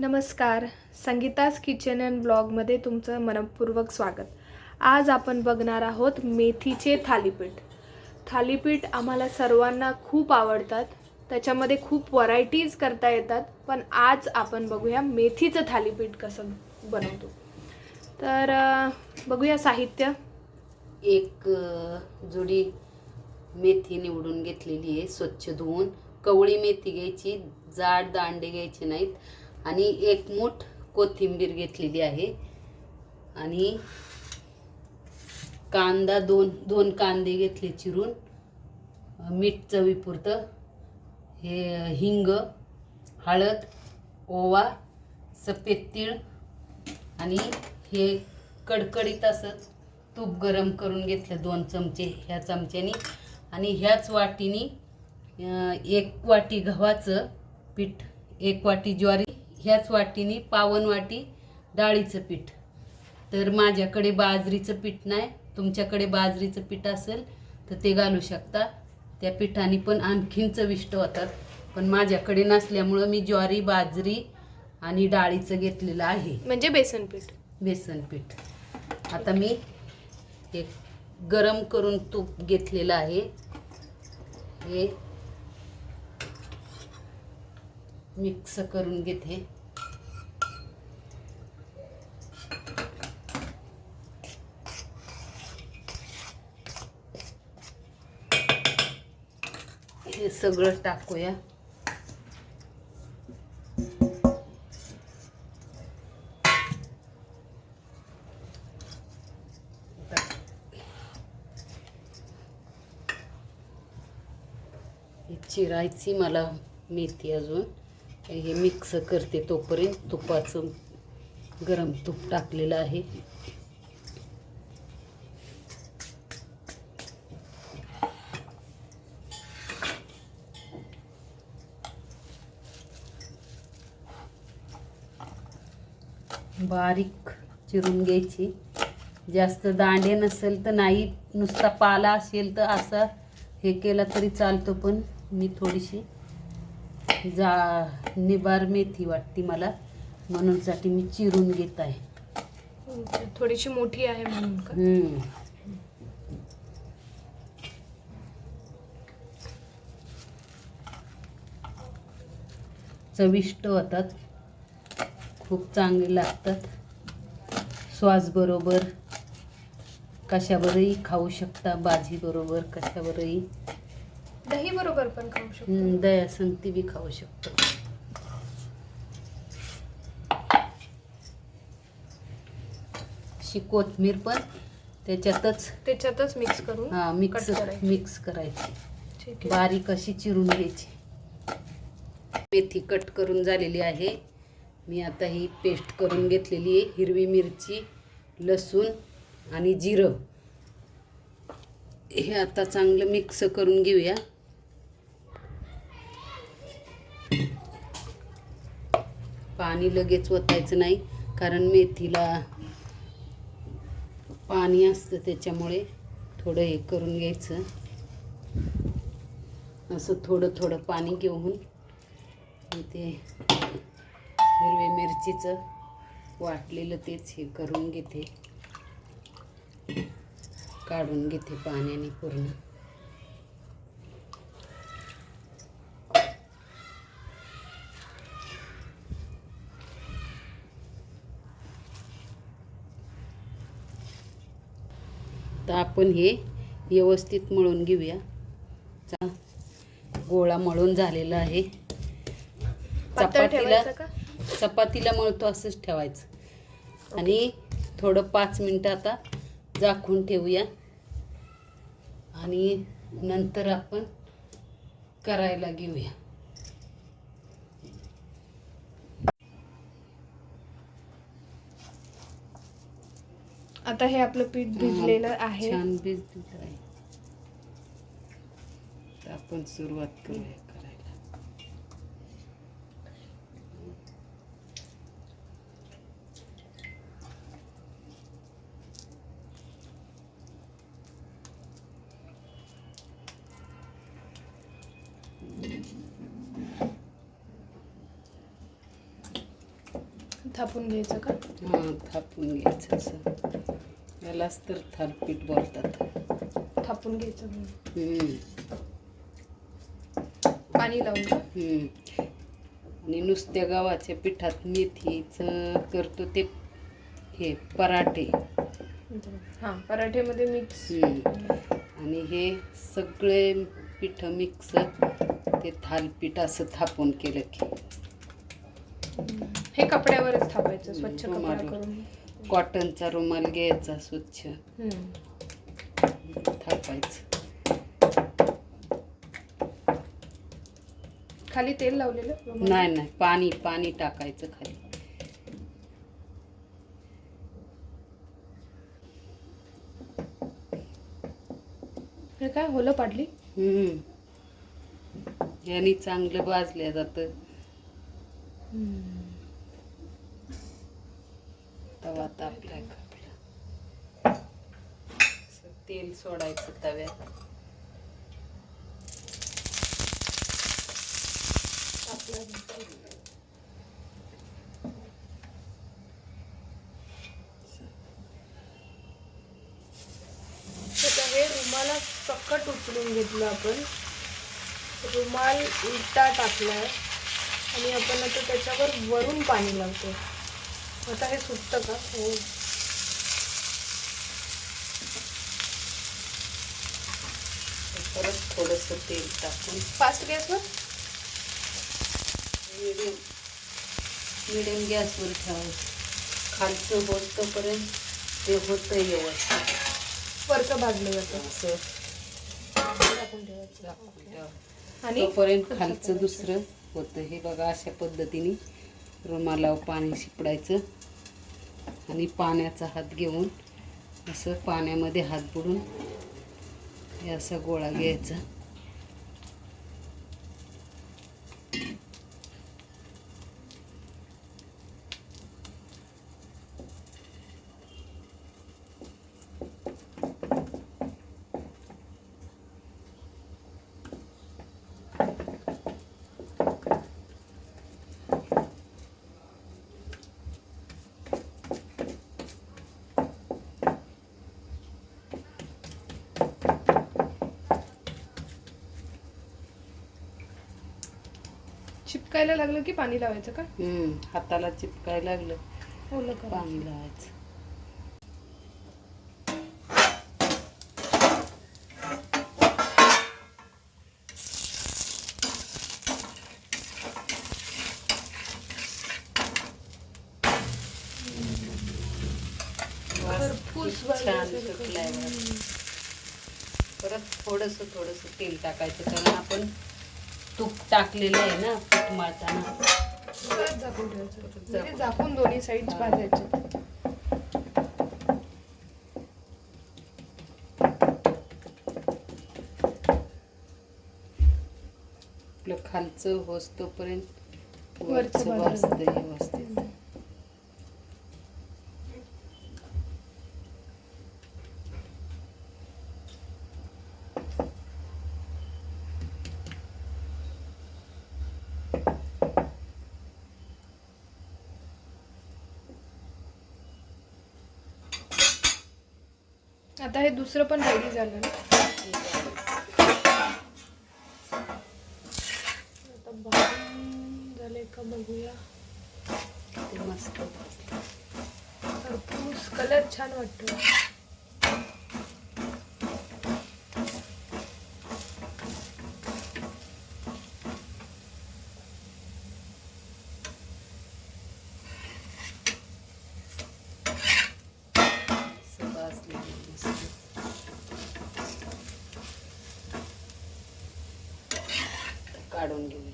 नमस्कार. Sangeeta's kitchen and ब्लॉगमध्ये तुमचं मनपूर्वक स्वागत. आज आपण बघणार आहोत मेथीचे थालीपीठ. थालीपीठ आम्हाला सर्वांना खूप आवडतात. त्याच्यामध्ये खूप व्हरायटीज करता येतात. पण आज आपण बघूया मेथीचं थालीपीठ कसं बनवतो. तर बघूया साहित्य. एक जुडी मेथी निवडून घेतलेली आहे, स्वच्छ धुवून. कवळी मेथी घ्यायची, जाड दांडे घ्यायचे नाहीत. आणि एक मूठ कोथिंबीर घेतलेली आहे. आणि कांदा दोन कांदे घेतले चिरून. मीठ चवीपुरतं. हे हिंग, हळद, ओवा, सफेद तीळ आणि हे कडकडीत असं तूप गरम करून घेतलं 2 चमचे ह्या चमच्यानी. आणि ह्याच वाटीनी 1 वाटी गव्हाचं पीठ, 1 वाटी ज्वारी, ह्याच वाटीनी 1 वाटी डाळीचं पीठ. तर माझ्याकडे बाजरीचं पीठ नाही, तुमच्याकडे बाजरीचं पीठ असेल तर ते घालू शकता. त्या पिठाने पण आणखीन चविष्ट होतात. पण माझ्याकडे नसल्यामुळं मी ज्वारी, बाजरी आणि डाळीचं घेतलेलं आहे, म्हणजे बेसन पीठ. आता मी एक गरम करून तूप घेतलेलं आहे. हे मिक्स करून घेते. हे सगळं टाकूया. चिरायची मला मेथी अजून. हे मिक्स करते तोपर्यंत. तुपाचं गरम तूप टाकलेलं आहे. बारीक चिरून घ्यायची. जास्त दांडे नसेल तर नाही, नुसता पाला असेल तर असा हे केला तरी चालतो. पण मी थोडीशी निबार मेथी वाटते मला, म्हणूनसाठी मी चिरून घेत आहे. थोडीशी मोठी आहे म्हणून का? चविष्ट होतात, खूप चांगले लागतात. श्वास बरोबर कशावरही खाऊ शकता, भाजी बरोबर कशावरही. दही बरोबर पण खाऊ शकतो. दह्या संगती बी खाऊ शकतो. अशी कोथिंबीर पण त्याच्यातच मिक्स करून मिक्स करायची. ठीक आहे. बारीक अशी चिरून घ्यायची. मेथी कट करून झालेली आहे. मी आता ही पेस्ट करून घेतलेली आहे. हिरवी मिरची, लसूण आणि जिरं हे आता चांगलं मिक्स करून घेऊया. पाणी लगेच ओतायचं नाही, कारण मेथीला पाणी असतं, त्याच्यामुळे थोडं हे करून घ्यायचं. असं थोडं पाणी घेऊन ते हिरवी मिरचीचं वाटलेलं तेच हे करून घेते, काढून घेते पाण्याने पूर्ण. तर आपण हे व्यवस्थित मळून घेऊया. गोळा मळून झालेला आहे. चपातीला मळतो असंच ठेवायचं. आणि थोडं 5 मिनिटं आता झाकून ठेवूया. आणि नंतर आपण करायला घेऊया. आता हे आपलं पीठ भिजलेलं आहे. छान भिजलेलं आहे. तर आपण सुरुवात करूया करायला. थापून घ्यायचं का? हां, थापून घ्यायचं असं. यालाच तर थालीपीठ बोलतात. थापून घ्यायचं म्हणून. हम्म. पाणी लावून का? आणि नुसत्या गव्हाच्या पिठात मेथीचं करतो ते हे पराठे. हां, पराठ्यामध्ये मिक्स. आणि हे सगळे पिठं मिक्स ते थालीपीठ असं थापून केलं की हे कपड्यावरच थापायचं, स्वच्छ कपडा रुमाल, करून. कॉटनचा रुमाल घ्यायचा स्वच्छ, थापायचं. खाली तेल लावलेलं? नाही नाही, पाणी पाणी टाकायचं खाली. हे काय होलं पाडली? याने चांगलं भाजलं जातं. तवा तापलाय का? तेल सोडायचं तव्यात. हे रुमाला सकट उचलून घेतलं आपण. रुमाल उलटा टाकलाय आणि आपण आता त्याच्यावर वरून पाणी लावतो. आता हे सुटतं का? हो. परत थोडंसं तेल टाकून फास्ट गॅसवर मिडियम गॅसवर ठेवायचं. खालचं होत तोपर्यंत ते होतं व्यवस्थित. वरचं भाजलं जातं. असं टाकून ठेवायचं. आणि तोपर्यंत खालचं दुसरं होतं. हे बघा, अशा पद्धतीने रुमालावर पाणी शिपडायचं आणि पाण्याचा हात घेऊन असं पाण्यामध्ये हात बुडून हे असा गोळा घ्यायचा. चिपकायला लागलं की पाणी लावायचं का? हाताला चिपकायला लागलं ओलं करायचं. पाणी लावायचं. छान सुटलाय. परत थोडंसं तेल टाकायचं, कारण आपण तूप टाकलेलं आहे ना पीठ मळताना. झाकून ठेवायचं. झाकून दोन्ही साईड भाजायचे. आपलं खालचं होस तोपर्यंत वरचं वरचं वाजतंय व्यवस्थित. आता हे दुसरं पण रेडी झालं ना. आता भाजून झाले का बघूया. ते मस्त खरपूस कलर छान वाटतो. काढून घेऊया.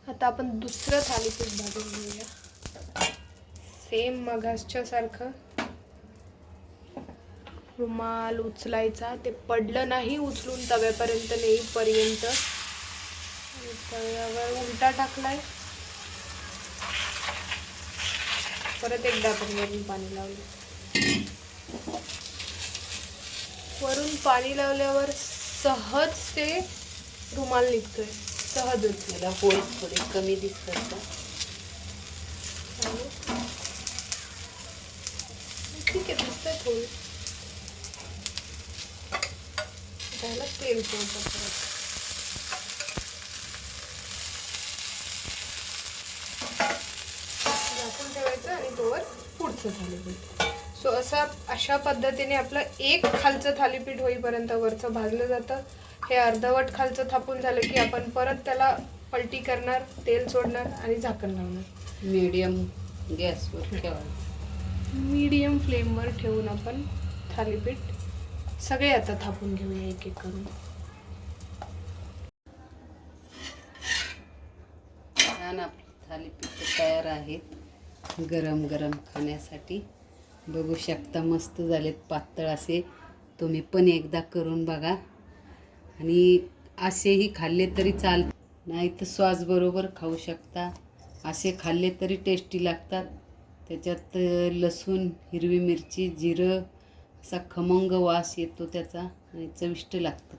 आता आपण दुसरं थालीपीठ भाजून घेऊया. सेम मगासच्या सारखं रुमाल उचलायचा, ते पडलं नाही उचलून तव्यापर्यंत नेईपर्यंत. तव्यावर उलटा टाकलाय. परत एकदा आपण वरून पाणी लावलं. वरून पाणी लावल्यावर सहज ते रुमाल निघतोय, सहजच. याला होल थोडे कमी दिसतात का? ठीक आहे, दिसतंय थोडं. त्याला तेल सोडतं परत. झाकून ठेवायचं आणि तोवर पुढचं थालीपीठ. सो अशा पद्धतीने आपलं एक खालचं थालीपीठ होईपर्यंत वरचं भाजलं जातं. हे अर्धवट खालचं थापून झालं की आपण परत त्याला पलटी करणार, तेल सोडणार आणि झाकण लावणार. मीडियम गॅसवर ठेवायचं. मीडियम फ्लेमवर ठेवून आपण थालीपीठ सगळे आता थापून घेऊया एक एक करून. छान आपले थालीपीठ तयार आहेत गरम गरम खाण्यासाठी. बघू शकता मस्त झालेत, पातळ असे. तुम्ही पण एकदा करून बघा. आणि असेही खाल्ले तरी चाल, नाही तर सॉस बरोबर खाऊ शकता. असे खाल्ले तरी टेस्टी लागतात. त्याच्यात लसूण, हिरवी मिरची, जिरं असा खमंग वास येतो त्याचा आणि चविष्ट लागतं.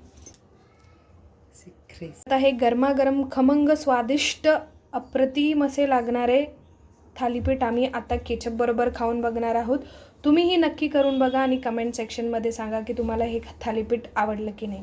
आता हे गरमागरम खमंग स्वादिष्ट अप्रतिम असे लागणारे थालीपीठ आम्ही आता केचप बरोबर खाऊन बघणार आहोत. तुम्हीही नक्की करून बघा आणि कमेंट सेक्शनमध्ये सांगा की तुम्हाला हे थालीपीठ आवडलं की नाही.